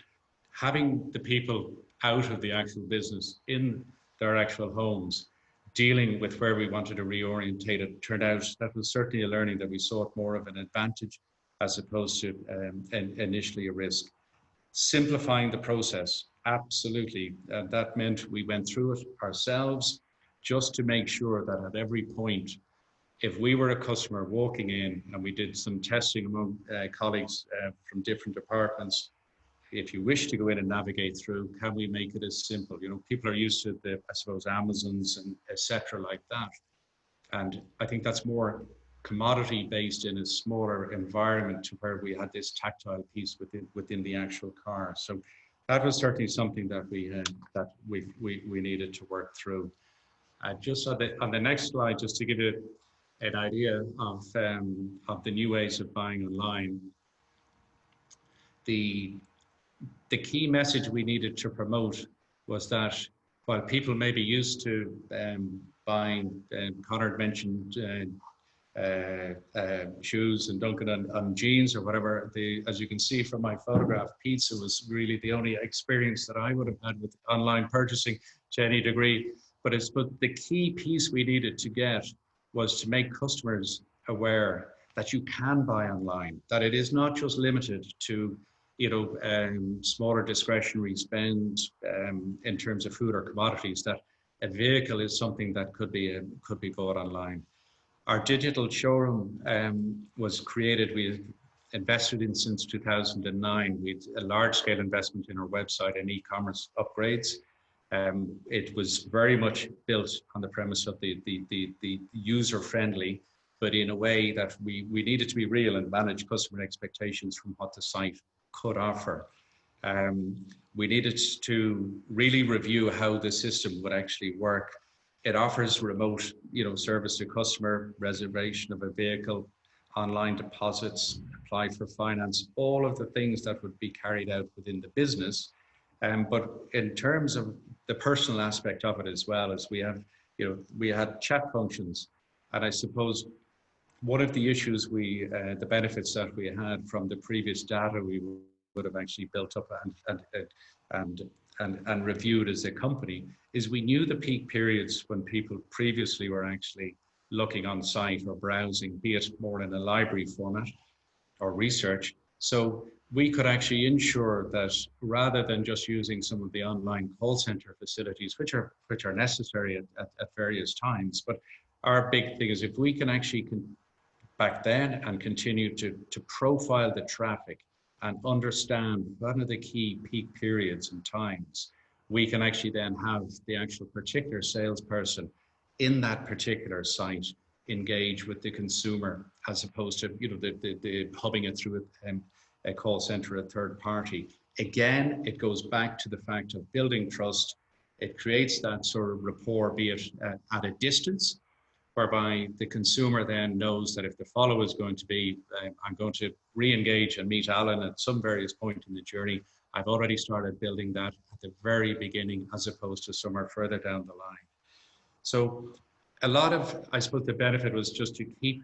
having the people out of the actual business in their actual homes, dealing with where we wanted to reorientate it, turned out that was certainly a learning that we saw it more of an advantage as opposed to initially a risk. Simplifying the process, absolutely. That meant we went through it ourselves just to make sure that at every point, if we were a customer walking in, and we did some testing among colleagues from different departments, if you wish to go in and navigate through, can we make it as simple? You know, people are used to the, I suppose, Amazons and etc. like that. And I think that's more commodity based in a smaller environment to where we had this tactile piece within the actual car. So that was certainly something that we needed to work through. Just on the next slide, just to give you an idea of the new ways of buying online, the key message we needed to promote was that while people may be used to buying, Conor mentioned shoes and Duncan on jeans or whatever, as you can see from my photograph, pizza was really the only experience that I would have had with online purchasing to any degree. But the key piece we needed to get was to make customers aware that you can buy online, that it is not just limited to, you know, smaller discretionary spend in terms of food or commodities, that a vehicle is something that could be bought online. Our digital showroom was created, we invested in since 2009. We had a large scale investment in our website and e-commerce upgrades. It was very much built on the premise of the user-friendly, but in a way that we needed to be real and manage customer expectations from what the site could offer. We needed to really review how the system would actually work. It offers remote, service to customer, reservation of a vehicle, online deposits, apply for finance, all of the things that would be carried out within the business. But in terms of the personal aspect of it as well, as we had chat functions, and I suppose one of the issues the benefits that we had from the previous data we would have actually built up and reviewed as a company is we knew the peak periods when people previously were actually looking on site or browsing, be it more in a library format or research. So we could actually ensure that rather than just using some of the online call center facilities, which are necessary at various times, but our big thing is if we can actually back then and continue to profile the traffic and understand what are the key peak periods and times, we can actually then have the actual particular salesperson in that particular site engage with the consumer as opposed to the hubbing it through a call center, a third party. Again, it goes back to the fact of building trust. It creates that sort of rapport, be it at a distance, whereby the consumer then knows that if the follow is going to be, I'm going to re-engage and meet Alan at some various point in the journey, I've already started building that at the very beginning as opposed to somewhere further down the line. So a lot of, I suppose the benefit was just to keep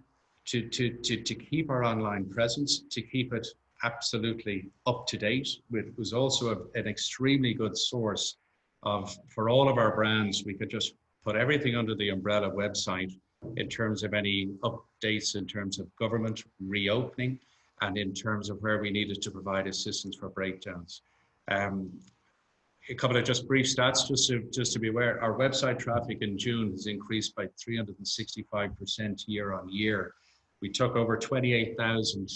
our online presence, to keep it absolutely up to date. It was also an extremely good source for all of our brands, we could just put everything under the umbrella website in terms of any updates in terms of government reopening and in terms of where we needed to provide assistance for breakdowns. A couple of just brief stats just to be aware, our website traffic in June has increased by 365% year on year. We took over 28,000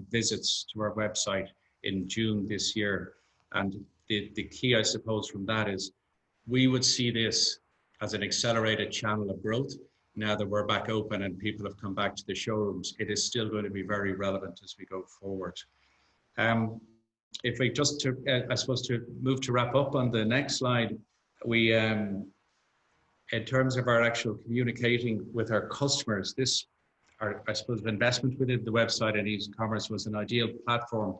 visits to our website in June this year. And the key, I suppose, from that is we would see this as an accelerated channel of growth. Now that we're back open and people have come back to the showrooms, it is still going to be very relevant as we go forward. If we just I suppose to move to wrap up on the next slide, we, in terms of our actual communicating with our customers, I suppose, investment within the website and e-commerce was an ideal platform.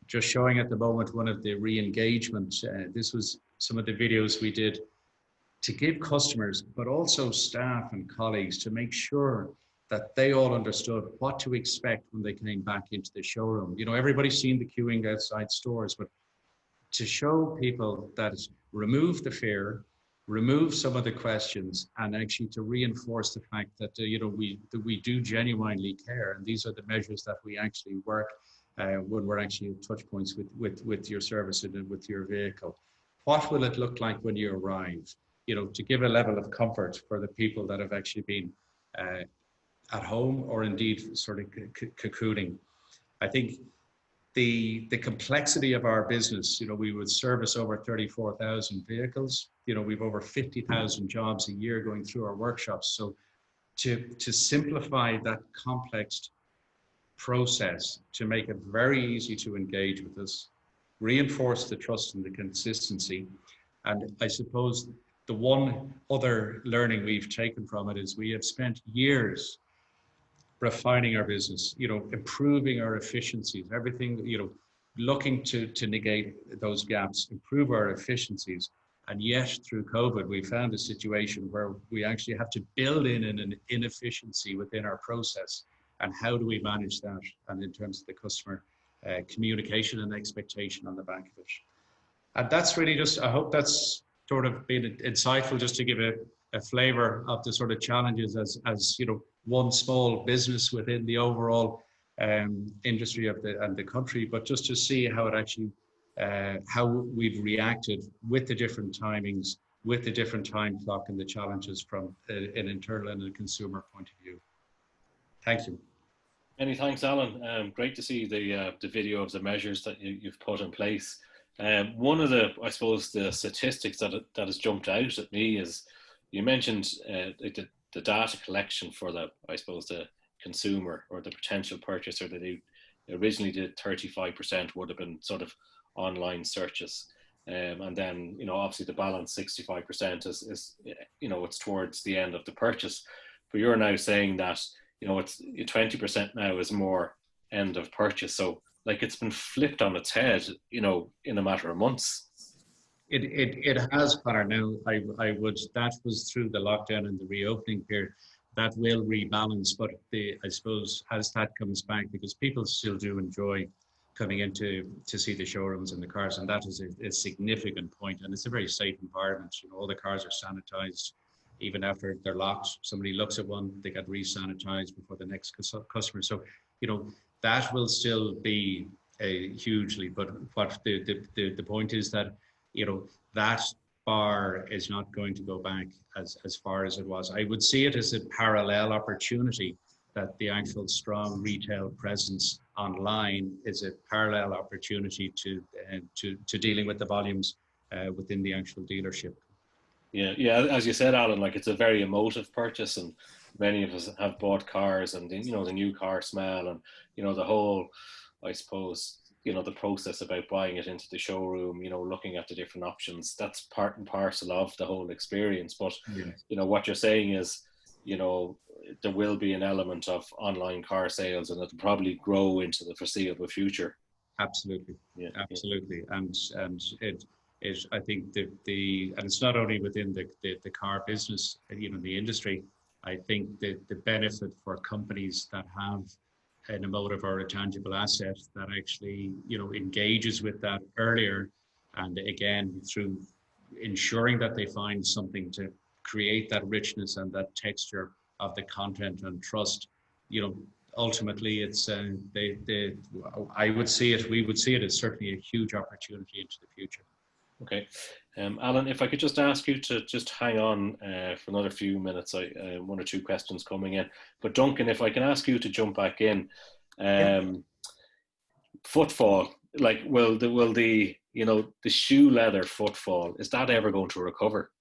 Just showing at the moment one of the re-engagement. This was some of the videos we did to give customers, but also staff and colleagues to make sure that they all understood what to expect when they came back into the showroom. Everybody's seen the queuing outside stores, but to show people that remove the fear, remove some of the questions, and actually to reinforce the fact that we do genuinely care, and these are the measures that we actually work when we're actually at touch points with your service and with your vehicle. What will it look like when you arrive? To give a level of comfort for the people that have actually been at home or indeed sort of cocooning. I think the complexity of our business, we would service over 34,000 vehicles. We've over 50,000 jobs a year going through our workshops. So to simplify that complex process, to make it very easy to engage with us, reinforce the trust and the consistency. And I suppose the one other learning we've taken from it is we have spent years refining our business, improving our efficiencies, everything, looking to negate those gaps, improve our efficiencies. And yet through COVID, we found a situation where we actually have to build in an inefficiency within our process. And how do we manage that? And in terms of the customer communication and expectation on the back of it. And that's really just, I hope that's sort of been insightful just to give a flavor of the sort of challenges as one small business within the overall industry of the country, but just to see how it actually, how we've reacted with the different timings, with the different time clock and the challenges from an internal and a consumer point of view. Thank you. Many thanks, Alan. Great to see the video of the measures that you've put in place. One of the, I suppose, the statistics that has jumped out at me is you mentioned the data collection for the consumer or the potential purchaser that they originally did 35% would have been sort of online searches. And then, obviously the balance 65% is, it's towards the end of the purchase. But you're now saying that, it's 20% now is more end of purchase. So like it's been flipped on its head, in a matter of months. It has, Connor. Now, that was through the lockdown and the reopening period. That will rebalance, but I suppose as that comes back, because people still do enjoy coming in to see the showrooms and the cars, and that is a significant point, and it's a very safe environment. All the cars are sanitized, even after they're locked. Somebody looks at one, they get re-sanitized before the next customer. So, that will still be hugely, but what the point is that, that bar is not going to go back as far as it was. I would see it as a parallel opportunity, that the actual strong retail presence online is a parallel opportunity to dealing with the volumes within the actual dealership. Yeah. As you said, Alan, like it's a very emotive purchase, and many of us have bought cars, and the new car smell, and the whole, I suppose, the process about buying it into the showroom, looking at the different options. That's part and parcel of the whole experience. But what you're saying is, there will be an element of online car sales, and it'll probably grow into the foreseeable future. Absolutely. Yeah, absolutely. And it I think and it's not only within the car business, the industry. I think the benefit for companies that have an emotive or a tangible asset that actually, engages with that earlier, and again, through ensuring that they find something to create that richness and that texture of the content and trust, ultimately it's I would see it, we would see it as certainly a huge opportunity into the future. Okay. Alan, if I could just ask you to just hang on for another few minutes. One or two questions coming in. But Duncan, if I can ask you to jump back in. Footfall, like will the shoe leather footfall, is that ever going to recover?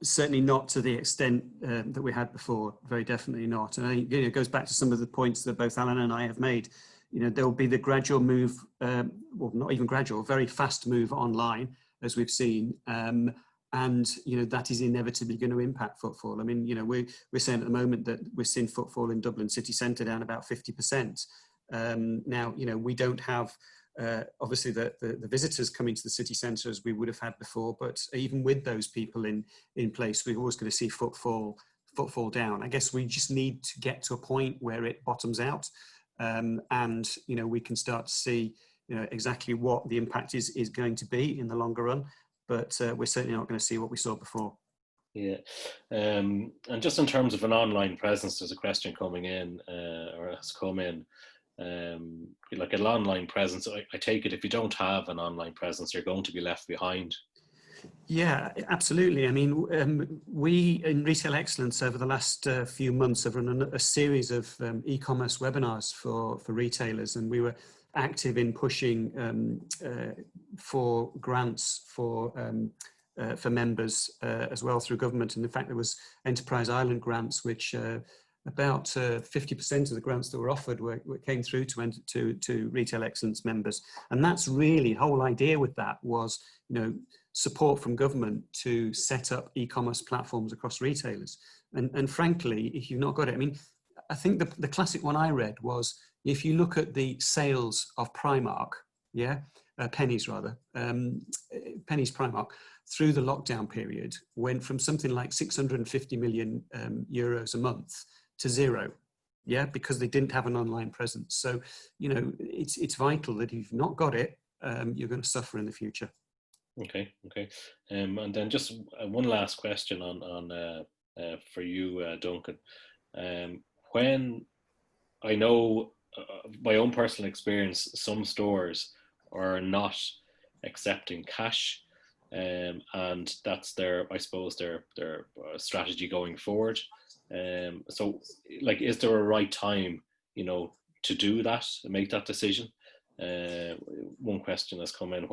Certainly not to the extent that we had before. Very definitely not. And I think it goes back to some of the points that both Alan and I have made. There will be the gradual move, well, not even gradual, very fast move online, as we've seen. And, that is inevitably going to impact footfall. I mean, we're saying at the moment that we're seeing footfall in Dublin city centre down about 50%. Now, we don't have, obviously, the visitors coming to the city centre as we would have had before, but even with those people in place, we're always going to see footfall down. I guess we just need to get to a point where it bottoms out. And we can start to see exactly what the impact is going to be in the longer run, but we're certainly not going to see what we saw before. Yeah. And just in terms of an online presence, there's a question coming in or has come in. Like an online presence, I take it if you don't have an online presence, you're going to be left behind. Yeah, absolutely. I mean, we in Retail Excellence over the last few months have run a series of e-commerce webinars for retailers, and we were active in pushing for grants for members as well through government. And in fact, there was Enterprise Ireland grants, which about 50% of the grants that were offered came through to Retail Excellence members. And that's really the whole idea with that was, support from government to set up e-commerce platforms across retailers. And frankly, if you've not got it, I mean, I think the classic one I read was, if you look at the sales of Primark, Pennies rather, Pennies Primark, through the lockdown period, went from something like 650 million euros a month to zero, because they didn't have an online presence. So, it's vital that if you've not got it, you're going to suffer in the future. Okay. And then just one last question on for you, Duncan. When I know my own personal experience, some stores are not accepting cash, and that's their strategy going forward. So, like, is there a right time, to do that, to make that decision? One question has come in.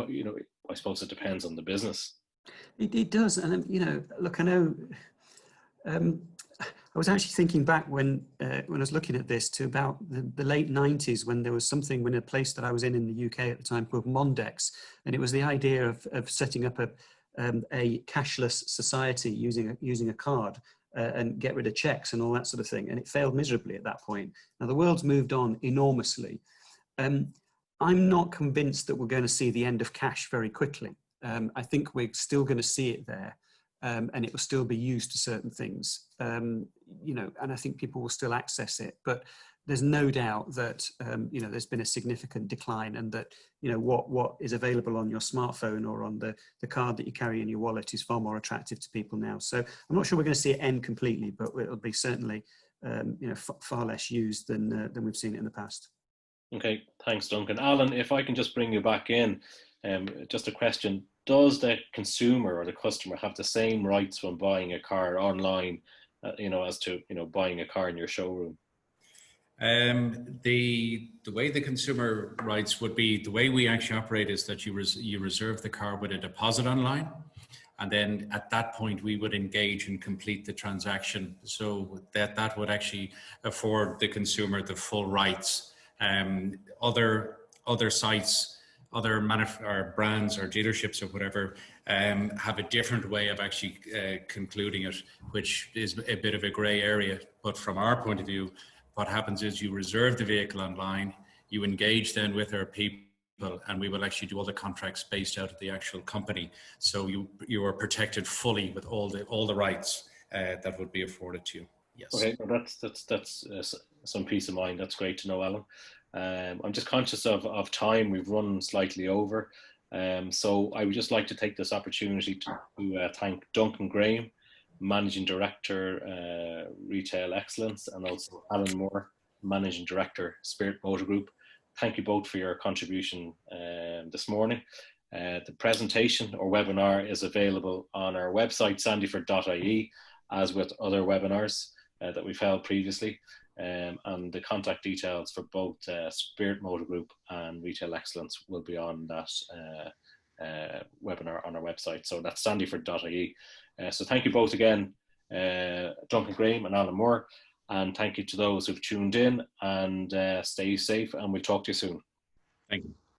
I suppose it depends on the business. It does, and look, I know. I was actually thinking back when I was looking at this to about the late 90s, when there was something in a place that I was in the UK at the time called Mondex, and it was the idea of setting up a cashless society using a card and get rid of checks and all that sort of thing, and it failed miserably at that point. Now the world's moved on enormously. I'm not convinced that we're going to see the end of cash very quickly. I think we're still going to see it there. And it will still be used to certain things, you know, and I think people will still access it. But there's no doubt that, you know, there's been a significant decline, and that, you know, what is available on your smartphone or on the card that you carry in your wallet is far more attractive to people now. So I'm not sure we're going to see it end completely, but it'll be certainly, you know, far less used than we've seen it in the past. Okay, thanks, Duncan. Alan, if I can just bring you back in, just a question. Does the consumer or the customer have the same rights when buying a car online, you know, as to, you know, buying a car in your showroom? The way the consumer rights would be, the way we actually operate is that you reserve the car with a deposit online, and then at that point we would engage and complete the transaction, so that would actually afford the consumer the full rights. Other sites, other or brands or dealerships or whatever have a different way of actually concluding it, which is a bit of a grey area. But from our point of view, what happens is you reserve the vehicle online, you engage then with our people, and we will actually do all the contracts based out of the actual company. So you are protected fully with all the rights that would be afforded to you. Yes. Okay, well, that's some peace of mind. That's great to know, Alan. I'm just conscious of time. We've run slightly over. So I would just like to take this opportunity to thank Duncan Graham, Managing Director, Retail Excellence, and also Alan Moore, Managing Director, Spirit Motor Group. Thank you both for your contribution this morning. The presentation or webinar is available on our website, sandyford.ie, as with other webinars that we've held previously. And the contact details for both Spirit Motor Group and Retail Excellence will be on that webinar on our website. So that's sandyford.ie. So thank you both again, Duncan Graham and Alan Moore, and thank you to those who've tuned in, and stay safe, and we'll talk to you soon. Thank you.